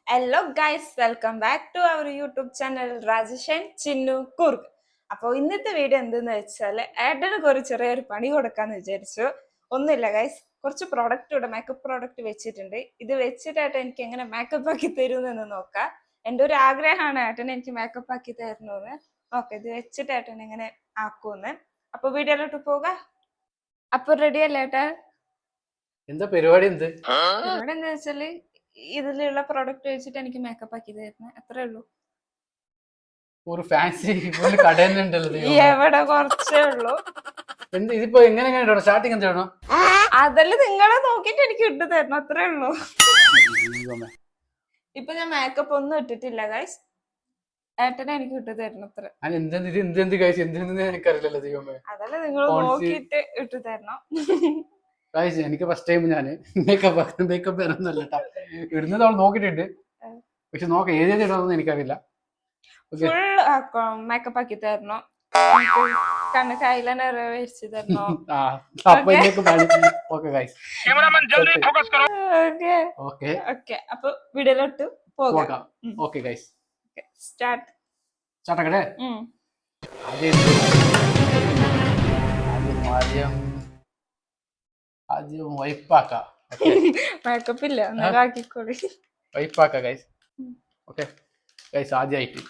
Hello guys, welcome back to our YouTube channel Rajeshan Chinnu Kurg. അപ്പോൾ ഇന്നത്തെ video എന്തെന്ന് വെച്ചാൽ ഏട്ടന് കുറച്ച് ചെറിയൊരു പണി കൊടുക്കാന്ന് വിചാരിച്ചു. ഒന്നുമില്ല ഗൈസ്, കുറച്ച് പ്രോഡക്റ്റ് ഇവിടെ മേക്കപ്പ് പ്രോഡക്റ്റ് വെച്ചിട്ടുണ്ട്. ഇത് വെച്ചിട്ടായിട്ട് എനിക്ക് എങ്ങനെ മേക്കപ്പ് ആക്കി തരുമെന്ന് നോക്കാം. എൻ്റെ ഒരു ആഗ്രഹമാണ് ഏട്ടൻ എനിക്ക് മേക്കപ്പ് ആക്കി തരണമെന്ന്. ഓക്കെ, ഇത് വെച്ചിട്ട് ഏട്ടൻ എങ്ങനെ ആക്കുമെന്ന്. അപ്പൊ വീഡിയോയിലോട്ട് പോകാം. അപ്പൊ റെഡി അല്ലേ ഏട്ടാ? എന്താ പരിപാടി? പരിപാടി എന്താ വെച്ചാല് ഇതിലുള്ള പ്രോഡക്റ്റ് വെച്ചിട്ട് എനിക്ക് മേക്കപ്പ് ആക്കി തരുന്നത്, അത്രേ ഉള്ളൂ. ഒരു ഫാൻസി കടയുന്നുണ്ടല്ലോ. എവിടെ കുറച്ചേ ഉള്ളൂ. ഇതിപ്പോ എങ്ങനെ സ്റ്റാർട്ടിങ് എന്താണോ? അതല്ല, നിങ്ങളെ നോക്കിട്ട് എനിക്ക് ഇട്ട് തരണം, അത്രേ ഉള്ളൂ. ഇപ്പൊ ഞാൻ മേക്കപ്പ് ഒന്നും ഇട്ടിട്ടില്ല ഗൈസ്, ഏട്ടനെ എനിക്ക് ഇട്ട് തരണം അത്ര. എനിക്കറിയില്ലല്ലോ ദൈവമേ. അതല്ല, നിങ്ങൾ നോക്കിട്ട് ഇട്ട് തരണം. എനിക്ക് ഫസ്റ്റ് ടൈം ഞാൻ മേക്കപ്പ് തരുന്നല്ല ഇടുന്നത് അവൾ നോക്കിട്ടുണ്ട്, പക്ഷെ നോക്കാം ഏത് ഇടാന്ന് എനിക്കറിയില്ല. ഫുൾ മേക്കപ്പ് ആക്കി തരണം, കണ്ണൊക്കെ ഐലൈനർ വെച്ച് തരണോ? അപ്പൊ വീഡിയോയിലോട്ട് പോകാം. സ്റ്റാർട്ട്. ആദ്യം വൈപ്പാക്കാം. മേക്കപ്പ് ഇല്ല, ആക്കിക്കോളി. വൈപ്പാക്കാം ഗൈസ്. ഓക്കെ ഗൈസ്, ആദ്യമായിട്ട്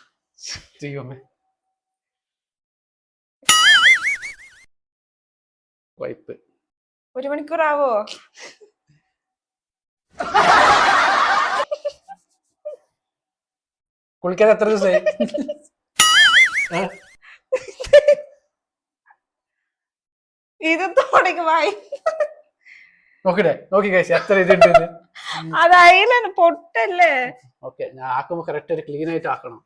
ചെയ്യുമേ വൈപ്പ്. 1 മണിക്കൂറാവോ? കുളിക്കാതെ എത്ര ദിവസമായി? ഇത് തുടങ്ങി വായി നോക്കിടേ, നോക്കി കഴിച്ചു എത്ര ഇതുണ്ട്. അതായില്ല, പൊട്ടല്ലേ? ഓക്കെ, ഞാൻ ആക്കുമ്പോ കറക്റ്റ് ഒരു ക്ലീൻ ആയിട്ട് ആക്കണം.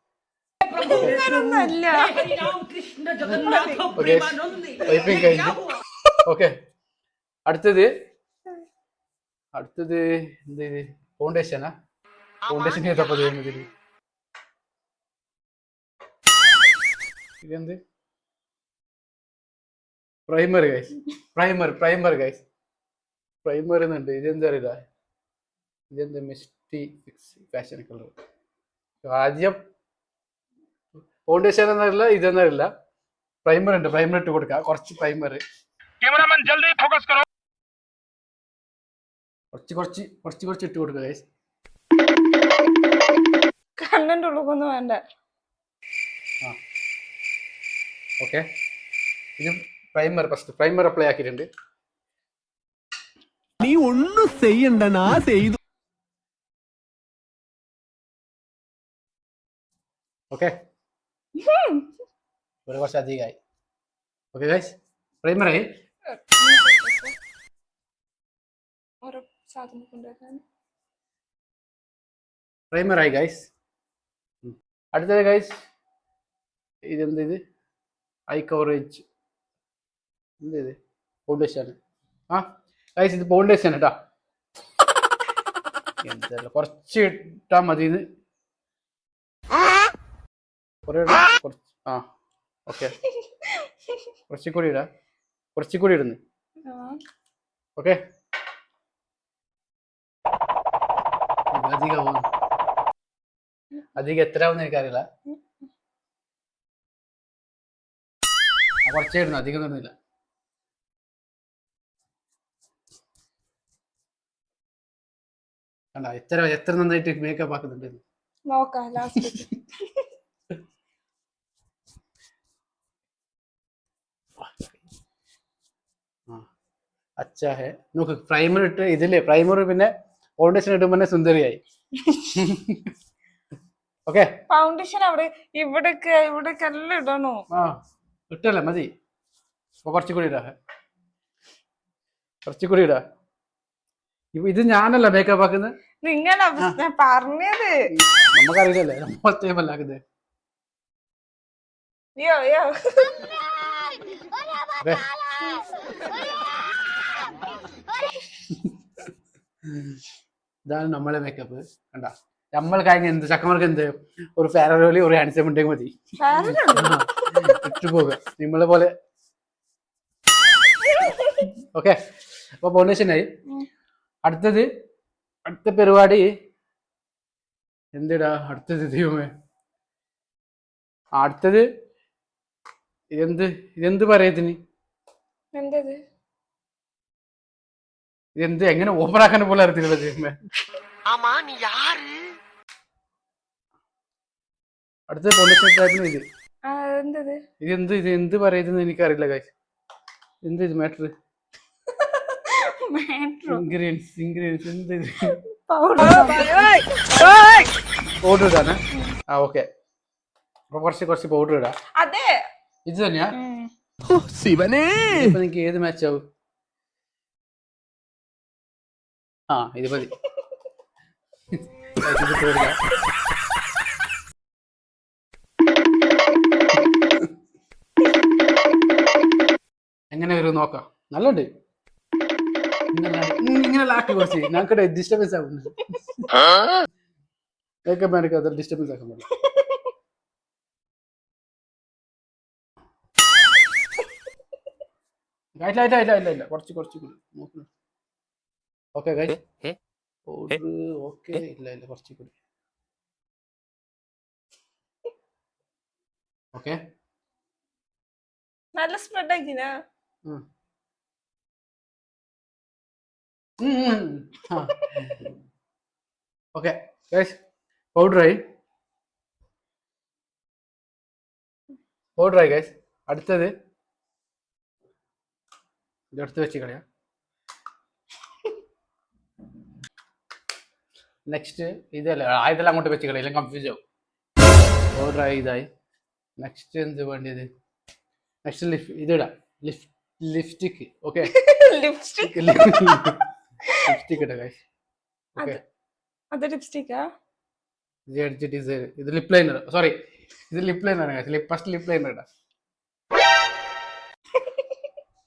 കഴിഞ്ഞു. ഓക്കെ, അടുത്തത് എന്ത് ഫൗണ്ടേഷനാ? ഫൗണ്ടേഷൻ ഏതപ്പോ ചെയ്യുന്നതിൽ ഇതെന്ത്? Primer guys, primer guys, primer എന്നുണ്ട്. ഇതെന്താ അറിയില്ല, ഇതെന്താ മിസ്റ്റി ഫാഷൻ കളർ. ആദ്യം ഫൗണ്ടേഷൻ എന്നറിയില്ല, ഇതെന്നറിയില്ല. പ്രൈമർ ഉണ്ട്, പ്രൈമർ ഇട്ട് കൊടുക്കാം. കുറച്ച് പ്രൈമർ കുറച്ച് ഇട്ട് കൊടുക്കുക ഗൈസ്. കണ്ണന്റെ ഉള്ളിൽ വേണ്ട. ഓക്കെ, ഇത് പ്രൈമർ. ഫസ്റ്റ് പ്രൈമർ അപ്ലൈ ആക്കിയിട്ടുണ്ട്. നീ ഒന്നും ചെയ്യണ്ട, ഞാൻ ചെയ്തു. ഓക്കെ, ഒരു കുറച്ച് അധികമായി. ഓക്കെ ഗൈസ്, പ്രൈമറായി. പ്രൈമറായി ഗൈസ്. അടുത്തത് ഗൈസ്, ഇതെന്ത്? ഇത് ഐ കവറേജ്. എന്ത് ഇത്? ഫൗണ്ടേഷൻ. ഗൈസ്, ഇത് ഫൗണ്ടേഷൻ കേട്ടാ. എന്തല്ല, കുറച്ച് ഇട്ടാ മതി. ഓക്കെ, കുറച്ചുകൂടി ഇടാ, കുറച്ചുകൂടി ഇടുന്നു. ഓക്കെ, അധികം എത്ര ആവുന്ന എനിക്കറിയില്ല. കുറച്ചേ ഇടുന്നു, അധികം ഇടുന്നില്ല. കണ്ട എത്ര നന്നായിട്ട് മേക്കപ്പ് ആക്കുന്നുണ്ട്. നോക്കാം ലാസ്റ്റ്. അച്ഛാ ഹേ, നോക്ക് പ്രൈമർ ഇട്ട് ഇതില്ലേ, പ്രൈമർ പിന്നെ ഫൗണ്ടേഷൻ ഇടുമ്പോ സുന്ദരിയായി. ഓക്കെ, ഫൗണ്ടേഷൻ അവിടെ ഇവിടേക്ക് എല്ലാം ഇടണോ? ഇട്ടല്ലേ മതി. കുറച്ചുകൂടി ഇടാ, കുറച്ചുകൂടി ഇടാ. ഇത് ഞാനല്ല മേക്കപ്പ് ആക്കുന്നത്, നിങ്ങളാ പറഞ്ഞത്. നമുക്കറിയില്ലല്ലേ, നമ്മൾ ആക്കുന്നത്. ഇതാണ് നമ്മളെ മേക്കപ്പ്. കണ്ട, നമ്മൾ കഴിഞ്ഞ എന്ത് ചക്കന്മാർക്ക് എന്ത് ഒരു ഫെയറോലി ഒരു ഹാൻഡ്സം ഉണ്ടെങ്കിൽ മതി, ഇട്ടു പോകുക നിങ്ങളെ പോലെ. ഓക്കെ, അപ്പൊ ഫൗണ്ടേഷൻ ആയി. അടുത്ത പരിപാടി എന്തിടാ അടുത്തത് ദൈവമേ അടുത്തത് ഇതെന്ത് പറയത്തിന് എന്തത്? ഇതെന്ത് എങ്ങനെ ഓപ്പൺ ആക്കാൻ പോലെ അറിയത്തില്ല ദൈവമേ. അടുത്തത് പൊളിറ്റിക്സ് ഇത് ആ, എന്തത്? ഇത് എന്ത് പറയുന്നത് എനിക്കറിയില്ല ഗൈസ്. എന്ത് ഇത് മാറ്റർ മാട്രോ ഇൻഗ്രീഡിയൻസ് എന്ത് ഇത് പൗഡർ. പൗഡർ ഇടാനാ? ആ ഓക്കെ. അപ്പൊ കുറച്ച് പൗഡർ ഇടാം. അതെ. ഇത് തന്നെയാ? ശിവനേ ഇപ്പൊ നിനക്ക് ഏത് മാച്ച് ആവും? ആ ഇത് മതി. Guys, ഇത് ഇട്ട് കൊടുക്കാം. എങ്ങനെ വരും നോക്കാം. നല്ലുണ്ട്. ഇങ്ങനെ ലാക്കി കുറച്ച് ഞങ്ങൾക്കിടെ ഡിസ്റ്റർബൻസ് ആവുന്നുണ്ട്. മേക്കപ്പ് മാനൊക്കെ അത് ഡിസ്റ്റർബൻസ് ആക്കാൻ പറ്റില്ല. ഇല്ല കുറച്ച് കൂടി നോക്കണം. Okay guys powder okay. ഇല്ല കുറച്ച് കൂടി. ഓക്കെ നല്ല സ്പ്രെഡ് ആക്കിനാ. ഓക്കെ ഗൈസ് പൗഡറായി ഗൈസ്. അടുത്തത് ഇതെടുത്ത് വെച്ച് കളയാം. നെക്സ്റ്റ് ഇതല്ല ഇതെല്ലാം അങ്ങോട്ട് വെച്ച് കളയാം, കൺഫ്യൂസ് ആവും. പൗഡറായി ഇതായി. നെക്സ്റ്റ് എന്ത് വേണ്ടിയത്? നെക്സ്റ്റ് ഇതിടാം ലിപ്സ്റ്റിക്ക്. Okay lipstick. ലിപ്സ്റ്റിക് ഇടാം ഗൈസ്. ഓക്കെ അത് ലിപ്സ്റ്റിക്കാ? ഇത് അടിച്ചിട്ട് ഇത് ലിപ് ലൈനർ. സോറി ഇത് lip liner guys. First lip liner ഇടാം.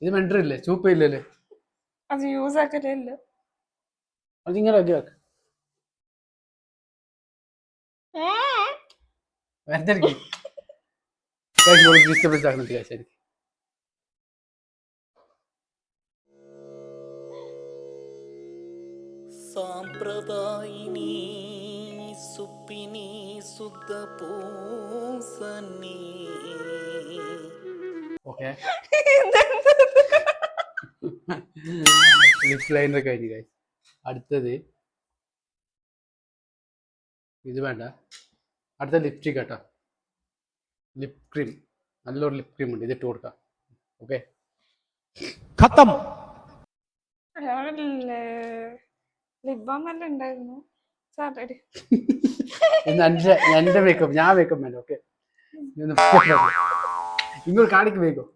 ഇത് മെൻഡറില്ലേ ചൂപ്പ ഇല്ലല്ലേ? അത് യൂസ് ആക്കലില്ല. അതിങ്ങനെ ആക്കി വെറുതെ ഡിസ്റ്റർബൻസ് ആക്കുന്നുണ്ട് ഗൈസ്. എനിക്ക് സാമ്പ്രദായിനി സുപ്പിനി സുദ്ധ പൂസനി. ഓക്കെ ലിപ് ലൈനർ കഴിഞ്ഞു ഗൈസ്. അടുത്തത് ഇത് വേണ്ട. അടുത്ത ലിപ്സ്റ്റിക് കേട്ടോ. ലിപ് ക്രീം, നല്ലൊരു ലിപ് ക്രീം ഉണ്ട്, ഇതിട്ട് കൊടുക്കാം. ഓക്കെ ഖത്തം ലിപ് ബാം എല്ലാം ഉണ്ടായിരുന്നു. സാറ്റർഡേ ഇന്ന് എന്റെ മേക്കപ്പ് ഞാൻ മേക്കപ്പ് വേണ്ട. ഓക്കെ ഇങ്ങോട്ട് കാണിക്ക് മേക്കപ്പ്.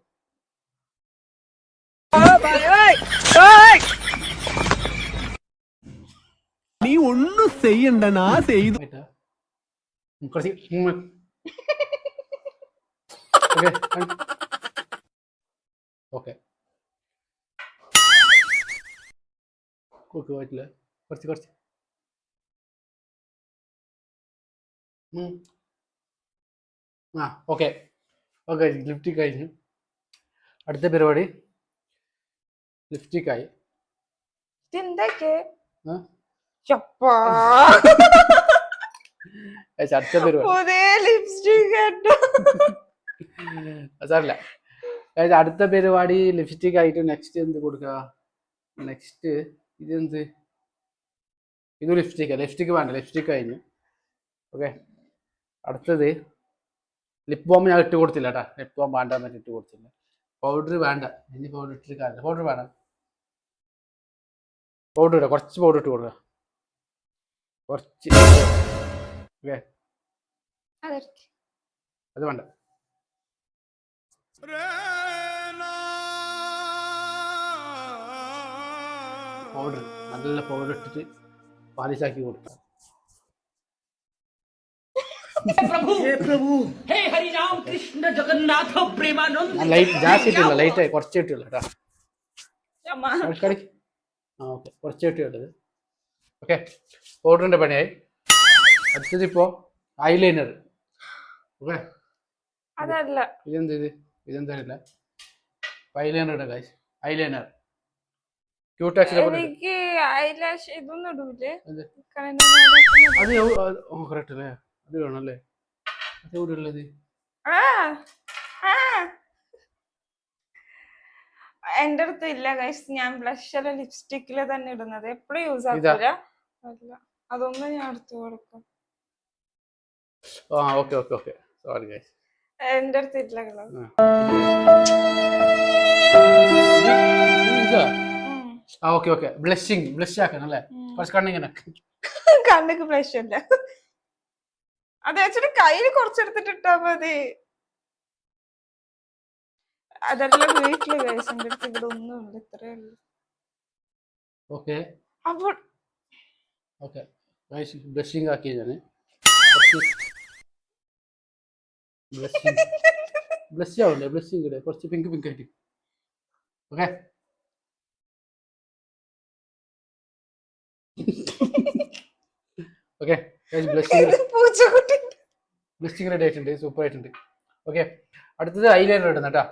നീ ഒന്നും ചെയ്യണ്ട നാ ചെയ്തു. ഓക്കെ പറ്റില്ല. കുറച്ച് ആ ഓക്കെ ലിപ്സ്റ്റിക് കഴിഞ്ഞു. അടുത്ത പരിപാടി ലിപ്സ്റ്റിക് ആയി. എന്തൊക്കെ ആ? അടുത്ത പരിപാടി പുതിയ ലിപ്സ്റ്റിക് സാറില്ല. അടുത്ത പരിപാടി ലിപ്സ്റ്റിക് ആയിട്ട് നെക്സ്റ്റ് എന്ത് കൊടുക്കുക? നെക്സ്റ്റ് ഇതെന്ത്? ഇത് ലിപ്സ്റ്റിക് വേണ്ട. ലിപ്സ്റ്റിക് കഴിഞ്ഞു. ഓക്കെ അടുത്തത് ലിപ് ബാം ഞാൻ ഇട്ട് കൊടുത്തില്ല കേട്ടാ. ലിപ് ബാം വേണ്ട എന്നിട്ട് ഇട്ട് കൊടുത്തില്ല. പൗഡർ വേണ്ട. ഇനി പൗഡർ ഇട്ടിട്ട് കാര്യമില്ല. പൗഡർ വേണം. പൗഡർ ഇടാം. കുറച്ച് പൗഡർ ഇട്ട് കൊടുക്കുക. കുറച്ച് ഓക്കെ അത് വേണ്ട. പൗഡർ നല്ല പൗഡർ ഇട്ടിട്ട് പാലിശാക്കി കൊടുക്കുക. ഞാൻ ലൈറ്റ് ജാസ്തി ഇട്ടില്ല, ലൈറ്റായി കുറച്ച് ഇട്ടില്ല കേട്ടോ. ആ ഓക്കെ കുറച്ച് ഇട്ടുള്ളത്. ഓക്കെ പൗഡറിൻ്റെ പണിയായി. അടുത്തത് ഇപ്പോൾ ഐലൈനർ. ഓക്കെ അതല്ല ഇതെന്താ അറിയില്ല. ഐലൈനർ ഇടാം ഗൈസ്. ഐലൈനർ ക്യൂട്ടാക്സിലെ പൊട്ട് എനിക്ക് ഐലാഷ് ഇതൊന്നും ഇടൂലേ എന്ത്? കണ്ണിന്റെ മേലെ അത് കറക്റ്റ് അല്ലേ? അത് വേണമല്ലേ? അത് എവിടെ ഉള്ളത്? ആ ആ എന്റെ അടുത്ത് ഇല്ല ഗൈസ്. ഞാൻ ബ്ലഷ് ലിപ്സ്റ്റിക്കില് തന്നെ ഇടുന്നത്, എപ്പോഴും യൂസ് ആക്കൂല. അല്ല, അതൊന്നും ഞാൻ എടുത്തു കൊടുക്കും. Okay okay okay, sorry guys. എന്റെ അടുത്ത് ഇല്ല കളർ. ഇതാ ഓക്കെ ഓക്കെ, ബ്ലഷ് ആക്കണം അല്ലേ? കുറച്ച് കണ്ണിങ്ങനെ കണ്ണിക്ക് ബ്ലഷ് ഇല്ല. അത് വെച്ചിട്ട് കയ്യിൽ കുറച്ചെടുത്തിട്ട് ഇട്ടാ മതി. അതെല്ലാം വീട്ടില് ഗൈസ്, എന്റെ അടുത്ത് ഇവിടെ ഒന്നുമില്ല, ഇത്രേ ഉള്ളൂ. ഓക്കെ അപ്പോൾ ഓക്കെ ഗൈസ്, ബ്ലഷിങ് ആക്കിയ ഞാൻ ബ്ലഷ് ആവണ്ടേ? ബ്ലഷിങ് ഇടേ കുറച്ച് പിങ്ക് പിങ്ക് ആയിട്ട്. ഓക്കെ ഓക്കെ പൂച്ചക്കുട്ടി ബ്ലഷിങ് റെഡി ആയിട്ടുണ്ട്, സൂപ്പർ ആയിട്ടുണ്ട്. ഓക്കെ, അടുത്തത് ഐലൈനർ ഇടുന്ന കേട്ടാ.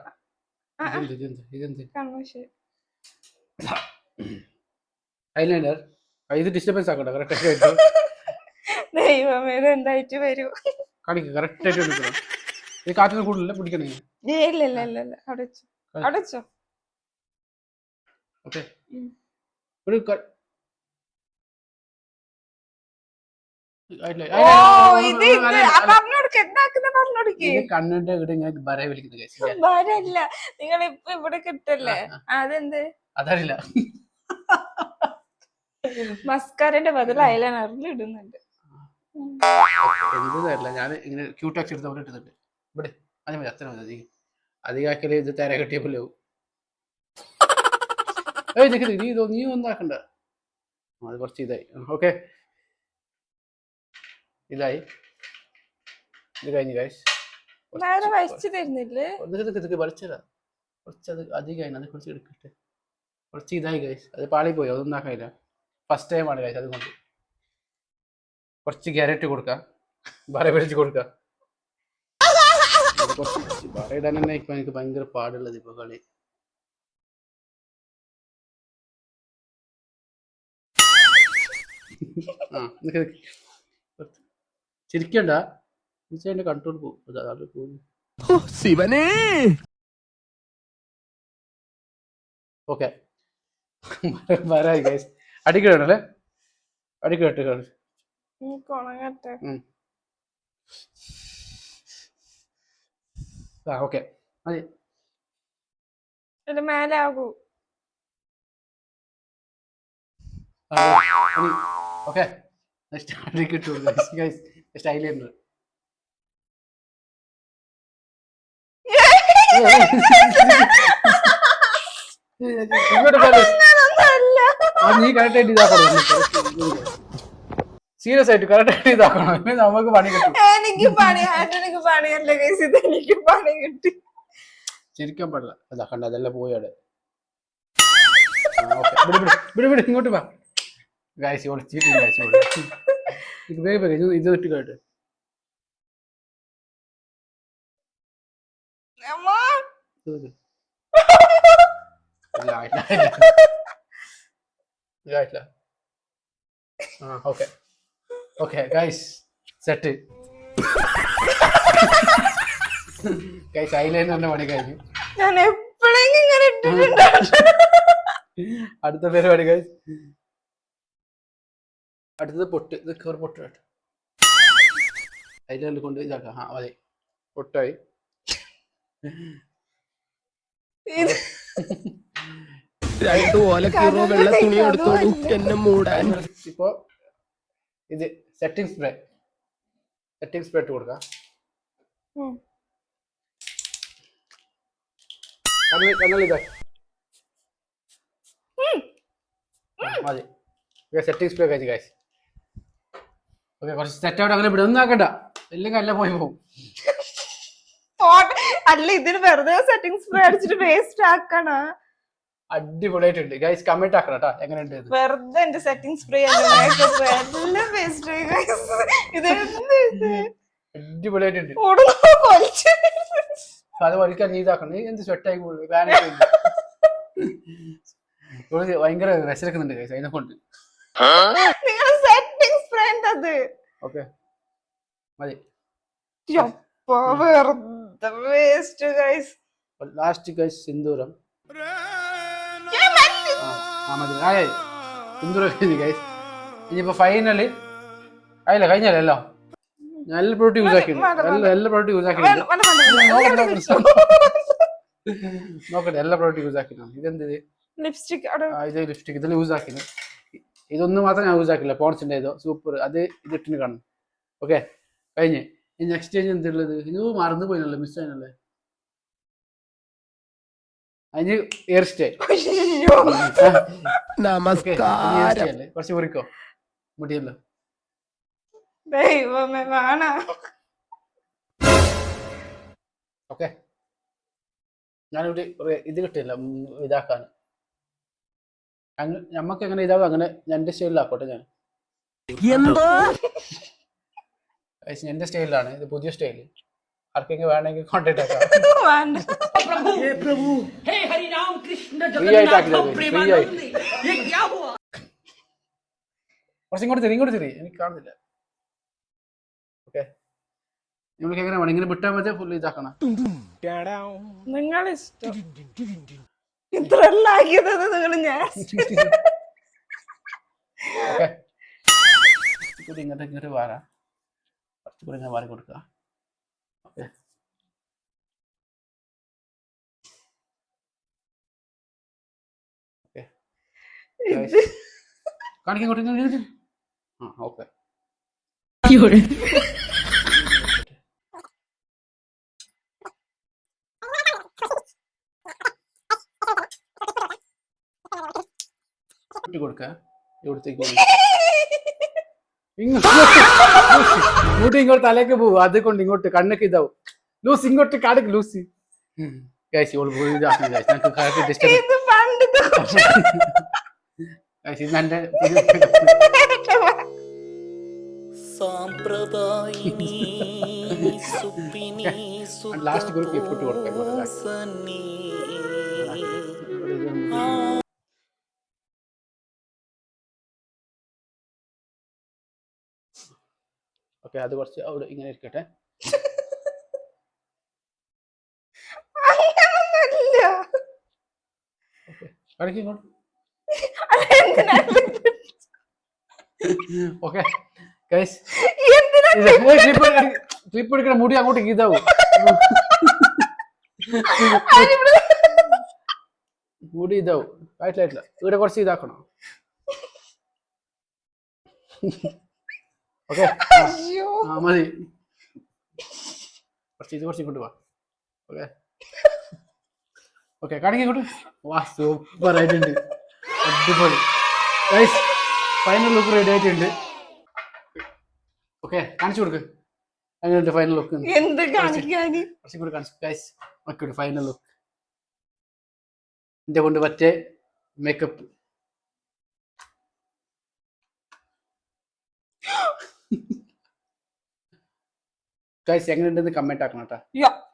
ഇതെന്ത് കൺമശി. ഐലൈനർ ഇത് ഡിസ്റ്റർബൻസ് ആക്കണ്ട, കറക്റ്റ് ആയിട്ട് ദൈവമേ, ഇത് എന്തായിട്ട് വരൂ. കാണിക്കുക, കറക്റ്റ് ആയിട്ട് എടുക്കണം. ഇത് കാറ്റിന് കൂടുതലല്ല പിടിക്കണേ. ഇല്ല ഇല്ല ഇല്ല ഇല്ല, അടച്ചോ അടച്ചോ. ഓക്കെ ഒരു കണ്ണിന്റെ ഇവിടെ ഞാൻ ബര വിളിക്കുന്നത് ഭാരല്ല, നിങ്ങൾ ഇപ്പൊ ഇവിടെ കിട്ടല്ലേ? അതെന്ത് അതറിയില്ല. മസ്കാരന്റെ ബദൽ ഐലൈനറിൽ ഇടുന്നുണ്ട്. എന്തെന്നറിയില്ല, ഞാൻ ഇങ്ങനെ ക്യൂട്ടാക്സ് എടുത്ത് അവിടെ ഇട്ടിട്ടുണ്ട്. ഇവിടെ അത് മതി, അത്ര മതി. അധികാക്കല് ഇത് തര കെട്ടിയ പോലെ ആവും. നീ ഒന്നാക്കണ്ട, അത് കുറച്ച് ഇതായി. ഓക്കെ, ഇതായി, ഇത് കഴിഞ്ഞു ഗൈസ്. നേരെ വരച്ചു തരുന്നില്ലേ? വരച്ചതാ, കുറച്ചത് അധികമായി, അത് കുറച്ച് എടുക്കട്ടെ. കുറച്ച് ഇതായി ഗൈസ്, അത് പാളിപ്പോയി, അതൊന്നും ആക്കാനില്ല. ഫസ്റ്റ് ടൈം ആണ് ഗൈസ്, അതുകൊണ്ട് കുറച്ച് ക്യാരറ്റ് കൊടുക്കാം, ബറ പിടിച്ച് കൊടുക്കാം. ബറ ഇടാൻ തന്നെ ഇപ്പൊ എനിക്ക് ഭയങ്കര പാടുള്ളത് ഇപ്പൊ കളി. ചിരിക്കണ്ട, എന്റെ കൺട്രോൾ പോകും. ശിവനേ. ഓക്കെ, ഗൈസ് അടിക്കണല്ലേ? അടിക്കട്ടെ. ഓക്കെ മതി. മേലെ ആകൂ. Okay, next eyeliner. നീ കറക്റ്റ് ആയിട്ട് ഇതാക്കണം, സീരിയസ് ആയിട്ട് കറക്റ്റ് ആയിട്ട് ഇതാക്കണം, നമുക്ക് പണി കിട്ടും. എനിക്ക് പണിയല്ല കേസ്, ഇത് എനിക്ക് പണി കിട്ടി. ചിരിക്കാൻ പാടില്ല, അതാക്കണ്ട, അതെല്ലാം പോയാടെ. ഇങ്ങോട്ട് വാ ഗൈസ്, ഒളിച്ചിട്ടില്ല ഗൈസ്. ഇത് ഇട്ട് കേട്ടെ. Okay okay guys, set guys, ഐലൈനറിന്റെ പണി കഴിഞ്ഞു. ഞാൻ എപ്പോഴെങ്കിലും ഇങ്ങനെ ഇട്ടിട്ടുണ്ട്. അടുത്ത പരിപാടി ഗൈസ്, അടുത്തത് പൊട്ട്. ഇതൊക്കെ ഒരു പൊട്ട് കേട്ടോ, ഐലൈനർ കൊണ്ട് ഇതാക്കാം. മതി, പൊട്ടായി. രണ്ടു ഓലക്കീറോ വെള്ള തുണി എടുത്തോളൂ എന്നെ മൂടാൻ. ഇപ്പൊ ഇത് സെറ്റിംഗ് സ്പ്രേ ഇട്ട് കൊടുക്കാം. ഇതാക്കി മതി. സെറ്റിംഗ് സ്പ്രേ കഴിച്ചു ഗൈസ്. ഓക്കെ, കുറച്ച് സെറ്റ് ഔട്ട് അങ്ങനെ ഇവിടെ ഒന്നും ആക്കണ്ട, എല്ലാം കല്ല പോയി പോകും. അല്ല, ഇതിന് വെറുതെ സെറ്റിംഗ് സ്പ്രേ അടിച്ചിട്ട് വേസ്റ്റ് ആക്കണ. അടിപൊളിയായിട്ടുണ്ട് ഗൈസ്, കമന്റ് ആക്കണം കേട്ടോ എങ്ങനെയുണ്ട്. വെറുതെ എന്റെ സെറ്റിംഗ് സ്പ്രേ എല്ലാം വേസ്റ്റ്. അടിപൊളിയായിട്ടുണ്ട്. അത് വലിക്കാൻ നീ ഇതാക്കണം. നീ എന്ത് സ്വെറ്റായി പോകും. ഇവൾക്ക് ഭയങ്കര വിശക്കുന്നുണ്ട് ഗൈസ് അതിനെ കൊണ്ട്. നിങ്ങൾ സെറ്റിംഗ് സ്പ്രേ അത് ഓക്കെ മതി. അപ്പൊ വെറുതെ വേസ്റ്റ് ഗൈസ്. ലാസ്റ്റ് ഗൈസ് സിന്ദൂരം. മതി ആയി സിന്ദൂരം ഗൈസ്. ഇനിയിപ്പോ ഫൈനല് ആയില്ല കഴിഞ്ഞല്ലോ. ഞാൻ എല്ലാ പ്രോഡക്റ്റ് യൂസ് ആക്കിയിട്ടുണ്ട്. എല്ലാ പ്രോഡക്റ്റ് യൂസ് ആക്കിയിട്ടുണ്ട്. നോക്കട്ടെ എല്ലാ പ്രോഡക്റ്റ് യൂസ് ആക്കിയിട്ടുണ്ട്. ഇതെന്ത് ലിപ്സ്റ്റിക് ഇത് ലിപ്സ്റ്റിക് ഇതിൽ യൂസ് ആക്കിന്. ഇതൊന്നും മാത്രം ഞാൻ യൂസ് ആക്കില്ല. പോൺസിന്റെ ഇതോ സൂപ്പർ അത് ഇതിട്ടിന് കാണും. ഓക്കെ കഴിഞ്ഞ്. ഇനി നെക്സ്റ്റ് കഴിഞ്ഞ് എന്തുള്ളത്? ഇത് മറന്നു പോയിനല്ലേ, മിസ് ആയിനല്ലേ. അതിന് ഹെയർ സ്റ്റൈൽ. നമസ്കാരം. കുറച്ച് മുറിക്കോ മുടിയല്ലോ. ദൈവമേ വേണ. ഓക്കെ ഞാനിവിടെ ഇത് കിട്ടില്ല ഇതാക്കാൻ. നമ്മക്ക് എങ്ങനെ ഇതാവും അങ്ങനെ എന്റെ സ്റ്റൈലിലാക്കോട്ടെ. ഞാൻ എന്തോ എന്റെ സ്റ്റൈലിലാണ് ഇത്, പുതിയ സ്റ്റൈല്. ആർക്കെങ്കിലും വേണമെങ്കിൽ കോൺടാക്ട് ആക്കാം. ഫ്രീ ആയിട്ട് ആക്കിയത്, ഫ്രീ ആയിട്ട്. കുറച്ചും കൂടി തരും, ഇങ്ങോട്ട് തരും, എനിക്ക് കാണുന്നില്ല. ഓക്കെ നിങ്ങൾക്ക് എങ്ങനെ വേണം ഇങ്ങനെ വിട്ടാൽ മതി, ഫുൾ ഇതാക്കണം. നിങ്ങളിഷ്ടം ഇത്ര ആക്കിയത് നിങ്ങൾ. ഞാൻ ഓക്കെ ഇങ്ങോട്ട് ഇങ്ങോട്ട് വാരാം. കുറച്ചുകൂടി ഞാൻ വാരി കൊടുക്കുക. ഓക്കെ ഓക്കെ കാണിക്കാൻ ഇങ്ങോട്ട്. ആ ഓക്കെ കൊടുക്ക. ഇവിടത്തേക്ക് ഇങ്ങോട്ട് ഇങ്ങോട്ട് തലേക്ക് പോവും. അത് കൊണ്ട് ഇങ്ങോട്ട് കണ്ണൊക്കെ ഇതാവും. ലൂസ് ഇങ്ങോട്ട് കാടക്ക് ലൂസ്. ലാസ്റ്റ് ഗ്രൂപ്പ് ഇട്ട് കൊടുക്കാം. ഓക്കെ അത് കുറച്ച് അവിടെ ഇങ്ങനെ ഇരിക്കട്ടെ. ഓക്കെ ഗൈസ് ക്ലിപ്പ് എടുക്കണ മുടി അങ്ങോട്ട് ഇതാവും. മുടി ഇതാവും. ആയിട്ടില്ല ഇവിടെ കുറച്ച് ഇതാക്കണം. ഓക്കെ ആ മതി. കുറച്ച് ഇത് കുറച്ച് ഇങ്ങോട്ട് വാ. ഓക്കെ ഓക്കെ കാണിക്കാൻ ഇങ്ങോട്ട് വാ. സൂപ്പർ ആയിട്ടുണ്ട്, അടിപൊളി ഗൈസ്. ഫൈനൽ ലുക്ക് റെഡി ആയിട്ടുണ്ട്. ഓക്കെ കാണിച്ചു കൊടുക്ക് എങ്ങനെയുണ്ട് ഫൈനൽ ലുക്ക്. എന്ത് കാണിക്കാൻ കുറച്ചും കൂടി കാണിച്ചു ഗൈസ്. ഓക്കെ ഫൈനൽ ലുക്ക് എന്റെ കൊണ്ട് പറ്റേ മേക്കപ്പ്. ഗൈസ് എങ്ങനെയുണ്ടെന്ന് കമന്റ് ആക്കണം കേട്ടോ.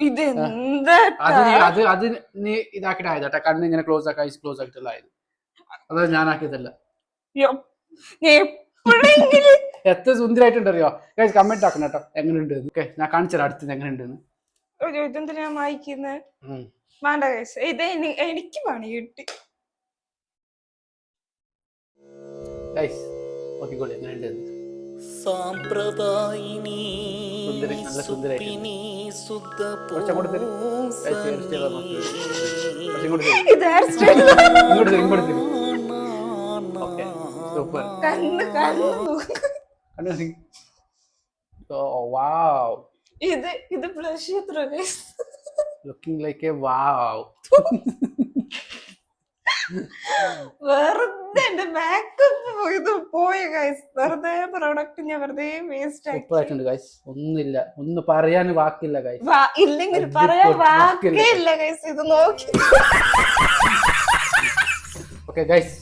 ഇത് അത് നീ ഇതാക്കിട്ട് ആയതാ. കണ്ണ് ഇങ്ങനെ ക്ലോസ് ആക്കി ഐസ് ക്ലോസ് ആക്കിട്ടുള്ള ആയത്. അത് ഞാൻ ആക്കിയതല്ല. എത്ര സുന്ദരായിട്ടുണ്ടറിയോ ഗൈസ്. കമന്റ് ആക്കണം കേട്ടോ എങ്ങനെയുണ്ട്. ഓക്കെ ഞാൻ കാണിച്ചത് അടുത്തത് എങ്ങനെയുണ്ടെന്ന്. ഇതെന്തിനാ വായിക്കുന്നത്? വേണ്ട ഗൈസ്, ഇത് എനിക്ക് പണി കിട്ടി. ഗൈസ് നോക്കിക്കോളി എങ്ങനെയുണ്ടെന്ന്. സാമ്പ്രദായിനി സുപ്പിനി സുദ്ധപൂസന്നി. സൂപ്പർ. ഇത് ബ്ലഷ് എത്ര guys? Looking like a wow. വെറുതെ എന്റെ മേക്കപ്പ് ഇത് പോയ ഗൈസ്. വെറുതെ പ്രൊഡക്റ്റ് ഞാൻ വെറുതെ വേസ്റ്റ് ആക്കി. സൂപ്പർ ആയിട്ടുണ്ട് ഗൈസ്. ഒന്നുമില്ല, ഒന്നും പറയാൻ വാക്കില്ല ഗൈസ്. ഇല്ലെങ്കിൽ പറയാൻ വാക്കേ ഇല്ല ഗൈസ്. ഇത് നോക്കി. ഓക്കെ ഗൈസ്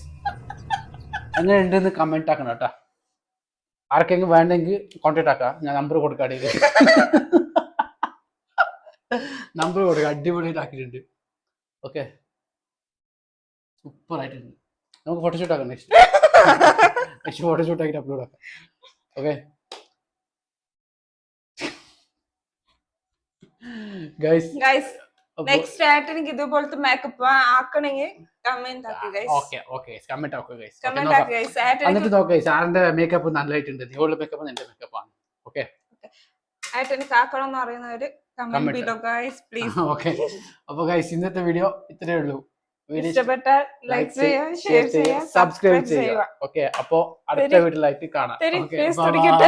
അങ്ങനെ ഉണ്ടെന്ന് കമന്റ് ആക്കണം കേട്ടാ. ആർക്കെങ്കിലും വേണ്ടെങ്കിൽ കോൺടാക്ട് ആക്കാം. ഞാൻ നമ്പർ കൊടുക്കാടി. നമ്പർ കൊടുക്കാം. അടിപൊളിയായിട്ട് ആക്കിയിട്ടുണ്ട്. ഓക്കെ സൂപ്പർ ആയിട്ടുണ്ട്. നമുക്ക് ഫോട്ടോഷൂട്ട് ആക്കാം നെക്സ്റ്റ് ഫോട്ടോഷൂട്ട് ആക്കിയിട്ട് അപ്ലോഡ് ആക്കാം. ഓക്കെ ഗൈസ്, ഗൈസ് നെക്സ്റ്റ് ആയിട്ട് എനിക്ക് ഇതുപോലത്തെ മേക്കപ്പ് ആക്കണമെങ്കിൽ കമന്റ് ആക്കി ഗൈസ്. ഓക്കെ കമന്റ് ആക്കുക ഗൈസ്. കമന്റ് ആക്കി ഗൈസ്. എന്നിട്ട് നോക്കാം സാറിന്റെ മേക്കപ്പ് നല്ലതായിട്ടുണ്ട്, നിങ്ങളുടെ മേക്കപ്പ് എന്റെ മേക്കപ്പ് ആണ്. ഓക്കെ ആയിട്ട് എനിക്ക് ആക്കണം എന്ന് പറയുന്നവര് comment below guys please. Okay അപ്പൊ ഗൈസ് ഇന്നത്തെ വീഡിയോ ഇത്രയേ ഉള്ളൂ. വീഡിയോ ഇഷ്ടപ്പെട്ടാൽ ലൈക്ക് ചെയ്യുക, ഷെയർ ചെയ്യുക, സബ്സ്ക്രൈബ് ചെയ്യുക. ഓക്കെ അപ്പൊ അടുത്ത വീഡിയോയിലായിട്ട് കാണാം. ശരി, Okay, face bye bye. തുടങ്ങിയിട്ട്